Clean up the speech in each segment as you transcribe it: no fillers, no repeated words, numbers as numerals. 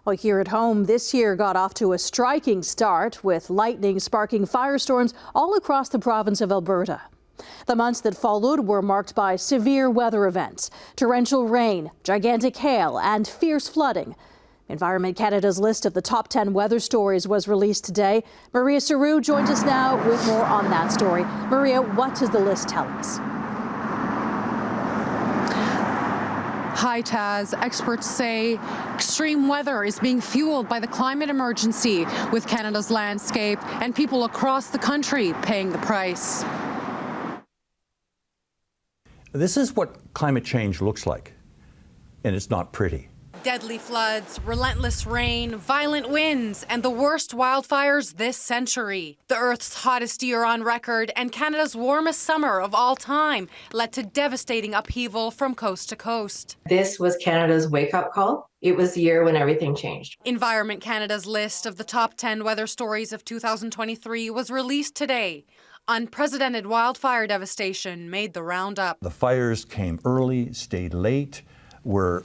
Well, here at home, this year got off to a striking start with lightning sparking firestorms all across the province of Alberta. The months that followed were marked by severe weather events, torrential rain, gigantic hail and fierce flooding. Environment Canada's list of the top 10 weather stories was released today. Maria Saru joins us now with more on that story. Maria, what does the list tell us? Hi, Taz. Experts say extreme weather is being fueled by the climate emergency, with Canada's landscape and people across the country paying the price. This is what climate change looks like, and it's not pretty. Deadly floods, relentless rain, violent winds, and the worst wildfires this century. The Earth's hottest year on record and Canada's warmest summer of all time led to devastating upheaval from coast to coast. This was Canada's wake-up call. It was the year when everything changed. Environment Canada's list of the top 10 weather stories of 2023 was released today. Unprecedented wildfire devastation made the roundup. The fires came early, stayed late, were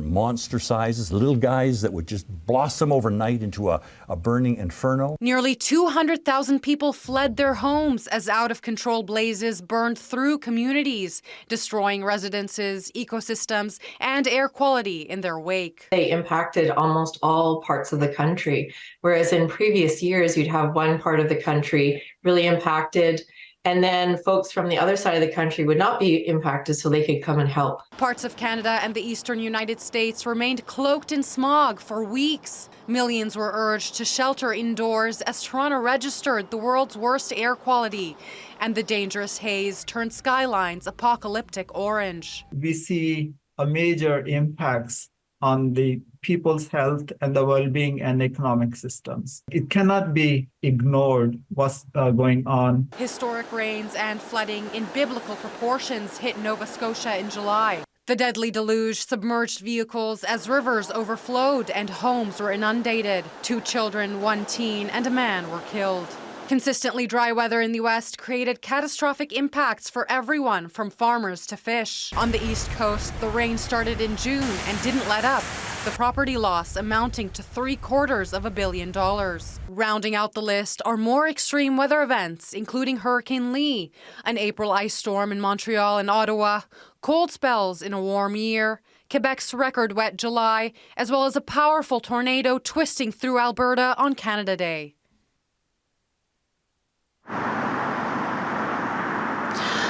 monster sizes, little guys that would just blossom overnight into a burning inferno. Nearly 200,000 people fled their homes as out-of-control blazes burned through communities, destroying residences, ecosystems, and air quality in their wake. They impacted almost all parts of the country, whereas in previous years, you'd have one part of the country really impacted, and then folks from the other side of the country would not be impacted, so they could come and help. Parts of Canada and the eastern United States remained cloaked in smog for weeks. Millions were urged to shelter indoors as Toronto registered the world's worst air quality, and the dangerous haze turned skylines apocalyptic orange. We see a major impacts on the people's health and the well-being and economic systems. It cannot be ignored what's going on. Historic rains and flooding in biblical proportions hit Nova Scotia in July. The deadly deluge submerged vehicles as rivers overflowed and homes were inundated. 2 children, 1 teen, and a man were killed. Consistently dry weather in the West created catastrophic impacts for everyone from farmers to fish. On the East Coast, the rain started in June and didn't let up, the property loss amounting to $750 million. Rounding out the list are more extreme weather events, including Hurricane Lee, an April ice storm in Montreal and Ottawa, cold spells in a warm year, Quebec's record wet July, as well as a powerful tornado twisting through Alberta on Canada Day.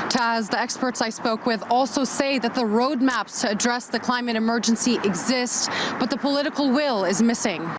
Taz, the experts I spoke with also say that the roadmaps to address the climate emergency exist, but the political will is missing.